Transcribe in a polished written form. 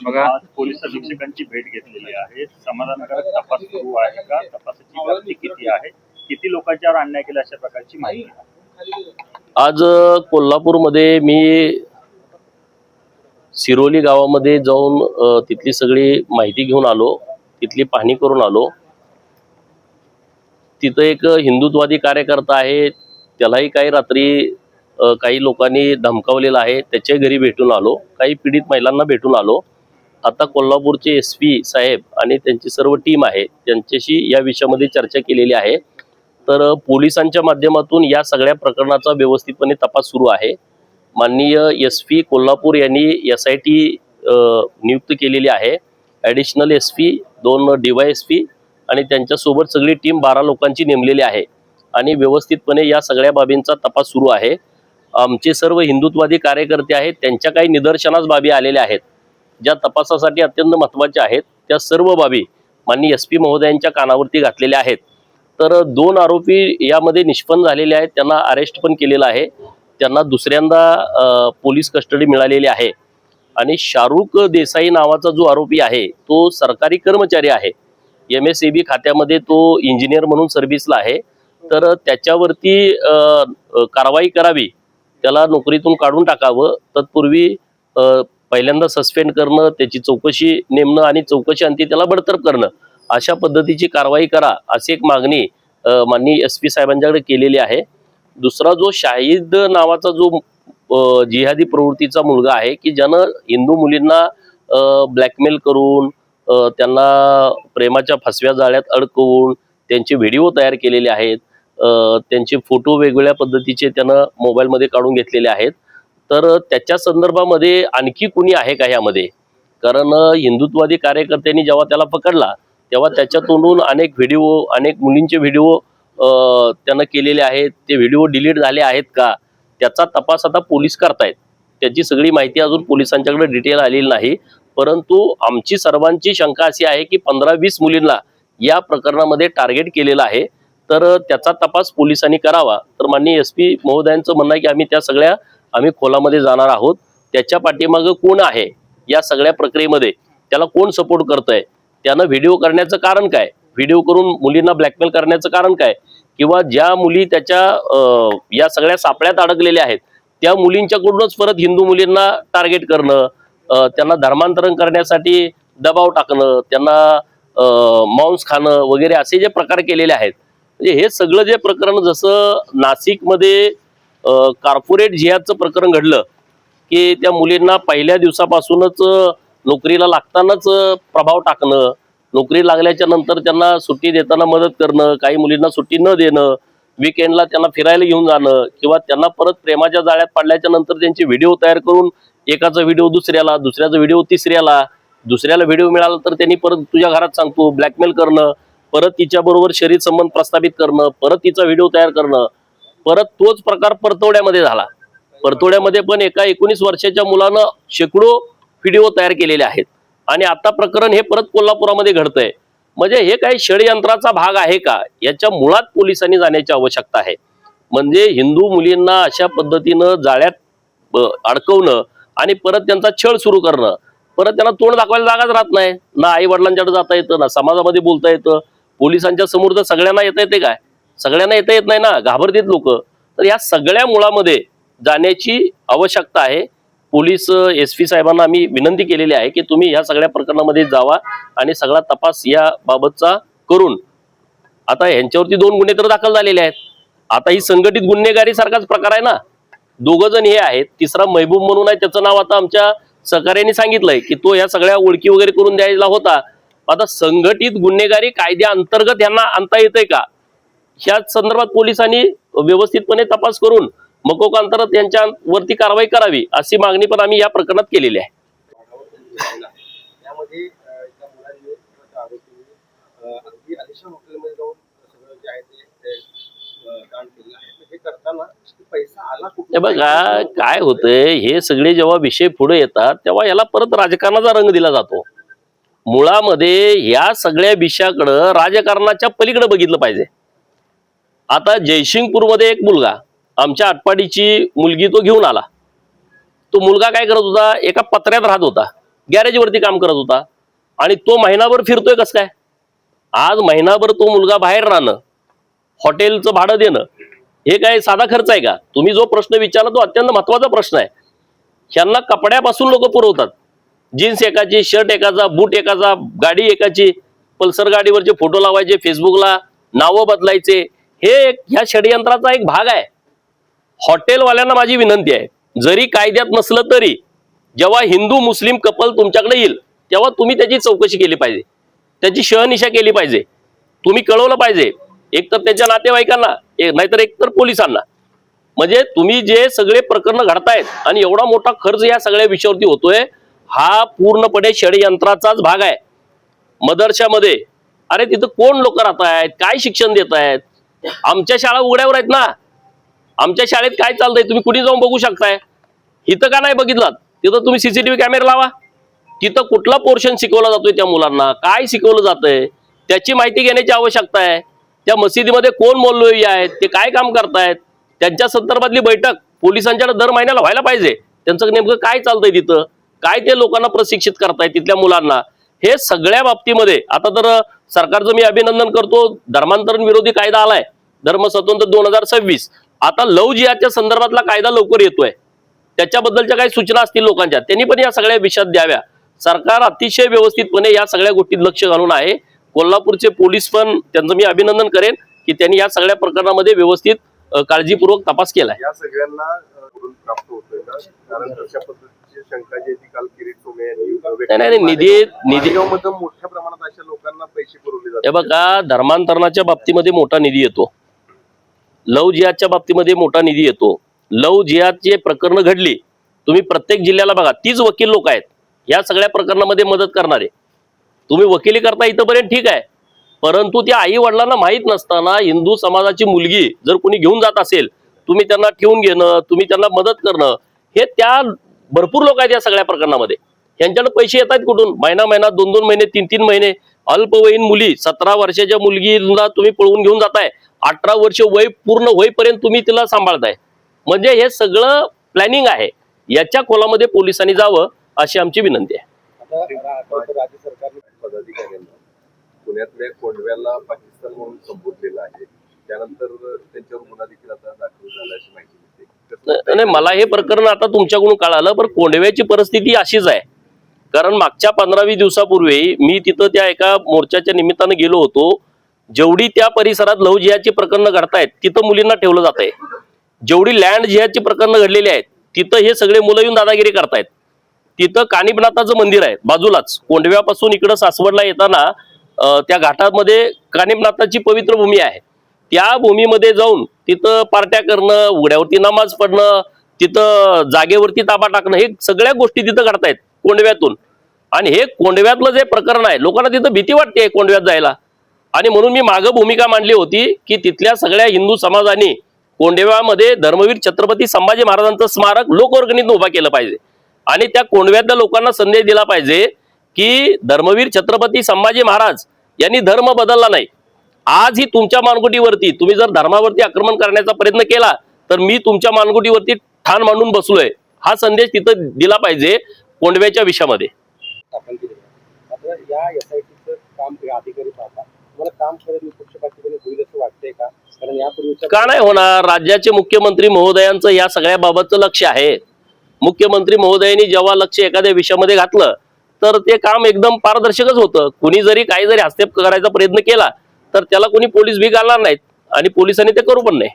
बघा, पोलीस अधीक्षकांची भेट घेतलेली आहे. समाधानकारक तपास सुरू आहे का? तपासाची व्याप्ती किती आहे? किती लोकांच्यावर अन्याय केला अशा प्रकारची माहिती आहे. आज कोल्हापूरमध्ये मी सिरोली गावामध्ये जाऊन तिथली सगळी माहिती घेऊन आलो, तिथली पाहणी करून आलो. तिथं एक हिंदुत्ववादी कार्यकर्ता आहे, त्यालाही काही रात्री काही लोकांनी धमकावलेलं आहे, त्याच्या घरी भेटून आलो. काही पीडित महिलांना भेटून आलो. आता कोल्हापूरचे SP साहेब आणि त्यांची सर्व टीम आहे, त्यांच्याशी या विषयामध्ये चर्चा केलेली आहे. तर पोलिसांच्या माध्यमातून या सगळ्या प्रकरणाचा व्यवस्थितपणे तपास सुरू आहे. माननीय SP कोल्हापूर यांनी SIT नियुक्त केलेली आहे. ॲडिशनल SP, 2 DYSP आणि त्यांच्यासोबत सगळी टीम 12 लोकांची नेमलेली आहे आणि व्यवस्थितपणे या सगळ्या बाबींचा तपास सुरू आहे. आमचे सर्व हिंदुत्ववादी कार्यकर्ते आहेत, त्यांच्या काही निदर्शनास बाबी आलेल्या आहेत ज्या तपासासाठी अत्यंत महत्त्वाच्या आहेत. त्या सर्व बाबी माननीय SP महोदयांच्या कानावरती घातलेल्या आहेत. तर 2 आरोपी यामध्ये निष्पन्न झालेले आहेत, त्यांना अरेस्ट पण केलेलं आहे. त्यांना दुसऱ्यांदा पोलीस कस्टडी मिळालेली आहे. आणि शाहरुख देसाई नावाचा जो आरोपी आहे तो सरकारी कर्मचारी आहे. MSAB खात्यामध्ये तो इंजिनियर म्हणून सर्व्हिसला आहे. तर त्याच्यावरती कारवाई करावी, त्याला नोकरीतून काढून टाकावं. तत्पूर्वी पहिल्यांदा सस्पेंड करणं, त्याची चौकशी नेमणं आणि चौकशी अंती त्याला बडतर्फ करणं, अशा पद्धतीची कारवाई करा अशी एक मागणी माननीय SP साहेबांच्याकडे केलेली आहे. दुसरा जो शाहिद नावाचा जो जिहादी प्रवृत्तीचा मुलगा आहे की ज्यानं हिंदू मुलींना ब्लॅकमेल करून त्यांना प्रेमाच्या फसव्या जाळ्यात अडकवून त्यांचे व्हिडिओ तयार केलेले आहेत, त्यांचे फोटो वेगवेगळ्या पद्धतीचे त्यानं मोबाईलमध्ये काढून घेतलेले आहेत. तर त्याच्या संदर्भामध्ये आणखी कुणी आहे का ह्यामध्ये? कारण हिंदुत्ववादी कार्यकर्त्यांनी जेव्हा त्याला पकडला तेव्हा त्याच्या तोंडून अनेक व्हिडिओ, अनेक मुलींचे व्हिडिओ त्यानं केलेले आहेत. ते व्हिडिओ डिलीट झाले आहेत का, त्याचा तपास आता पोलीस करतायत. त्याची सगळी माहिती अजून पोलिसांच्याकडे डिटेल आलेली नाही. परंतु आमची सर्वांची शंका अशी आहे की 15-20 मुलींना या प्रकरणामध्ये टार्गेट केलेलं आहे. तर त्याचा तपास पोलिसांनी करावा. तर माननीय SP महोदयांचं म्हणणं आहे की आम्ही खोलामध्ये जाणार आहोत. त्याच्या पाठीमागं कोण आहे या सगळ्या प्रक्रियेमध्ये, त्याला कोण सपोर्ट करतंय, त्यानं व्हिडिओ करण्याचं कारण काय, व्हिडिओ करून मुलींना ब्लॅकमेल करण्याचं कारण काय, किंवा ज्या मुली त्याच्या या सगळ्या सापळ्यात अडकलेल्या आहेत त्या मुलींच्याकडूनच परत हिंदू मुलींना टार्गेट करणं, त्यांना धर्मांतरण करण्यासाठी दबाव टाकणं, त्यांना मांस खाणं वगैरे असे जे प्रकार केलेले आहेत. म्हणजे हे सगळं जे प्रकरण, जसं नाशिकमध्ये कॉर्पोरेट जिहादचं प्रकरण घडलं की त्या मुलींना पहिल्या दिवसापासूनच नोकरीला लागतानाच प्रभाव टाकणं, नोकरी लागल्याच्या नंतर त्यांना सुट्टी देताना मदत करणं, काही मुलींना सुट्टी न देणं, वीकेंडला त्यांना फिरायला घेऊन जाणं, किंवा त्यांना परत प्रेमाच्या जाळ्यात पडल्याच्या नंतर त्यांचे व्हिडिओ तयार करून एकाचा व्हिडिओ दुसऱ्याला, दुसऱ्याचा व्हिडिओ तिसऱ्याला, दुसऱ्याला व्हिडिओ मिळाला तर त्यांनी परत तुझ्या घरात सांगतो ब्लॅकमेल करणं, परत तिच्याबरोबर शरीर संबंध प्रस्थापित करणं, परत तिचा व्हिडिओ तयार करणं. परत तोच प्रकार परतवड्यामध्ये झाला. परतवड्यामध्ये पण एका 19 वर्षाच्या मुलानं शेकडो व्हिडिओ तयार केलेले आहेत. आणि आता प्रकरण हे परत कोल्हापुरामध्ये घडतंय. म्हणजे हे काही षडयंत्राचा भाग आहे का, याच्या मुळात पोलिसांनी जाण्याची आवश्यकता आहे. म्हणजे हिंदू मुलींना अशा पद्धतीनं जाळ्यात अडकवणं आणि परत त्यांचा छळ सुरू करणं, परत त्यांना तोंड दाखवायला जागाच राहत नाही. ना आई वडिलांच्याकडे जाता येतं, ना समाजामध्ये बोलता येतं. पोलिसांच्या समोर तर सगळ्यांना येता येते काय? सगळ्यांना येता येत नाही ना, घाबरतात लोक. तर या सगळ्या मुळामध्ये जाण्याची आवश्यकता आहे. पोलीस SP साहेबांना आम्ही विनंती केलेली आहे की तुम्ही ह्या सगळ्या प्रकरणामध्ये जावा आणि सगळा तपास या बाबतचा करून, आता यांच्यावरती 2 गुन्हे तर दाखल झालेले आहेत. आता ही संघटित गुन्हेगारी सारखाच प्रकार आहे ना. 2 जण हे आहेत, तिसरा महबूब म्हणून आहे, त्याचं नाव आता आमच्या सहकार्याने सांगितलंय की तो या सगळ्या ओळखी वगैरे करून द्यायला होता. आता संघटित गुन्हेगारी कायद्याअंतर्गत यांना आणता येतंय का, ह्या संदर्भात पोलिसांनी व्यवस्थितपणे तपास करून मकोकांतरात यांच्यावरती कारवाई करावी अशी मागणी पण आम्ही या प्रकरणात केलेली आहे. बघा काय होतंय, हे सगळे जेव्हा विषय पुढे येतात तेव्हा याला परत राजकारणाचा रंग दिला जातो. मुळामध्ये या सगळ्या विषयाकडे राजकारणाच्या पलीकडे बघितलं पाहिजे. आता जयसिंगपूरमध्ये एक मुलगा, आमच्या आटपाडीची मुलगी, तो घेऊन आला. तो मुलगा काय करत होता, एका पत्र्यात राहत होता, गॅरेजवरती काम करत होता आणि तो महिनाभर फिरतोय कसं काय? आज महिनाभर तो मुलगा बाहेर राहणं, हॉटेलचं भाडं देणं, हे काय साधा खर्च आहे का? तुम्ही जो प्रश्न विचारला तो अत्यंत महत्वाचा प्रश्न आहे. ह्यांना कपड्यापासून लोक पुरवतात, जीन्स एकाची, शर्ट एकाचा, बूट एकाचा, गाडी एकाची, पल्सर गाडीवरचे फोटो लावायचे, फेसबुकला नावं बदलायचे, हे ह्या षडयंत्राचा एक भाग आहे. हॉटेलवाल्यांना माझी विनंती आहे, जरी कायद्यात नसलं तरी जेव्हा हिंदू मुस्लिम कपल तुमच्याकडे येईल तेव्हा तुम्ही त्याची चौकशी केली पाहिजे, त्याची शहनिशा केली पाहिजे, तुम्ही कळवलं पाहिजे, एक तर त्याच्या नातेवाईकांना, नाहीतर एक तर पोलिसांना. म्हणजे तुम्ही जे सगळे प्रकरण घडतायत आणि एवढा मोठा खर्च या सगळ्या विषयावरती होतोय, हा पूर्णपणे षडयंत्राचाच भाग आहे. मदरशामध्ये अरे तिथं कोण लोक राहत आहेत, काय शिक्षण देत आहेत? आमच्या शाळा उघड्यावर आहेत ना, आमच्या शाळेत काय चालतंय तुम्ही कुणी जाऊन बघू शकताय. इथं का नाही बघितलं? तिथं तुम्ही सीसीटीव्ही कॅमेरा लावा, तिथं कुठला पोर्शन शिकवला जातोय, त्या मुलांना काय शिकवलं जातंय त्याची माहिती घेण्याची आवश्यकता आहे. त्या मशिदीमध्ये कोण मौलवी आहेत, ते काय काम करतायत, त्यांच्या संदर्भातली बैठक पोलिसांच्या दर महिन्याला व्हायला पाहिजे. त्यांचं नेमकं काय चालतंय तिथं, काय ते लोकांना प्रशिक्षित करतायत तिथल्या मुलांना, हे सगळ्या बाबतीमध्ये. आता तर सरकारचं मी अभिनंदन करतो, धर्मांतरण विरोधी कायदा आलाय, धर्म स्वतंत्र 2026. आता लव जिहादच्या संदर्भातला कायदा लवकर येतोय, त्याच्याबद्दलच्या काही सूचना असतील लोकांच्या, त्यांनी पण या सगळ्या विषयात द्याव्या. सरकार अतिशय व्यवस्थितपणे या सगळ्या गोष्टीत लक्ष घालून आहे. कोल्हापूरचे पोलीस पण, त्यांचं मी अभिनंदन करेन की त्यांनी या सगळ्या प्रकरणामध्ये व्यवस्थित काळजीपूर्वक तपास केलाय. या सगळ्यांना प्राप्त होतोय का? कारण अशा पद्धतीची शंका जी ती काल किरीट सोमय्या यांनी नाही, निधी मोठ्या प्रमाणात अशा लोकांना पैसे पुरवले जातात. हे बघा, धर्मांतरणाच्या बाबतीमध्ये मोठा निधी येतो, लव जिहादच्या बाबतीमध्ये मोठा निधी येतो. लव जिहादची प्रकरणं घडली, तुम्ही प्रत्येक जिल्ह्याला बघा, 30 वकील लोक आहेत या सगळ्या प्रकरणामध्ये मदत करणारे. तुम्ही वकिली करता इथंपर्यंत ठीक आहे, परंतु त्या आई वडिलांना माहीत नसताना हिंदू समाजाची मुलगी जर कोणी घेऊन जात असेल, तुम्ही त्यांना ठेवून घेणं, तुम्ही त्यांना मदत करणं, हे त्या भरपूर लोक आहेत या सगळ्या प्रकरणामध्ये. यांच्याकडे पैसे येत आहेत कुठून? महिना 2-2 महिने, 3-3 महिने. अल्पवयीन मुली, 17 वर्षाच्या मुलगीला तुम्ही पळवून घेऊन जाताय, 18 वर्ष वय पूर्ण होईपर्यंत तुम्ही तिला सांभाळताय. म्हणजे हे सगळं प्लॅनिंग आहे. याच्या खोलामध्ये पोलिसांनी जावं अशी आमची विनंती आहे. राज्य सरकारने पदाधिकाऱ्यांना पुण्यातल्या कोंडव्याला पाकिस्तान म्हणून संबोधलेलं आहे, त्यानंतर त्यांच्यावर गुन्हा देखील आता दाखल झाला अशी माहिती मिळते. नाही, मला हे प्रकरण आता तुमच्याकडून कळालं, पण कोंडव्याची परिस्थिती अशीच आहे. कारण मागच्या 15-20 दिवसापूर्वी मी तिथं त्या एका मोर्चाच्या निमित्तानं गेलो होतो. जेवढी त्या परिसरात लव जिहादची प्रकरणं घडतायत तिथं मुलींना ठेवलं जात आहे, जेवढी लँड जिहादची प्रकरणं घडलेली आहेत तिथं हे सगळे मुलं येऊन दादागिरी करतायत. तिथं कानिबनाथाचं मंदिर आहे बाजूलाच, कोंडव्यापासून इकडं सासवडला येताना त्या घाटामध्ये कानिबनाथाची पवित्र भूमी आहे. त्या भूमीमध्ये जाऊन तिथं पार्ट्या करणं, उघड्यावरती नमाज पडणं, तिथं जागेवरती ताबा टाकणं, हे सगळ्या गोष्टी तिथं घडतायत कोंडव्यातून. आणि हे कोंडव्यातलं जे प्रकरण आहे, लोकांना तिथं भीती वाटते कोंडव्यात जायला. आणि म्हणून मी मागं भूमिका मांडली होती की तिथल्या सगळ्या हिंदू समाजाने कोंडव्यामध्ये धर्मवीर छत्रपती संभाजी महाराजांचं स्मारक लोकवर्गणीतून उभा केलं पाहिजे. आणि त्या कोंडव्यातल्या लोकांना संदेश दिला पाहिजे की धर्मवीर छत्रपती संभाजी महाराज यांनी धर्म बदलला नाही. आजही तुमच्या मानगुटीवरती तुम्ही जर धर्मावरती आक्रमण करण्याचा प्रयत्न केला तर मी तुमच्या मानगुटीवरती ठाण मांडून बसलोय, हा संदेश तिथं दिला पाहिजे कोंडव्याच्या विषयामध्ये. या एसआयटीचं काम अधिकारी पाहता मला काम करत निष्पक्षपातीपणे होईल असं वाटतंय का? कारण यापूर्वीच्या का नाही होणार? राज्याचे मुख्यमंत्री महोदयांचं या सगळ्या बाबतचं लक्ष आहे. मुख्यमंत्री महोदयांनी जेव्हा लक्ष एखाद्या विषयामध्ये घातलं तर ते काम एकदम पारदर्शकच होतं. कुणी जरी काही जरी हस्तक्षेप करायचा प्रयत्न केला तर त्याला कोणी पोलीस भी घालणार नाहीत आणि पोलिसांनी ते करू पण नाही.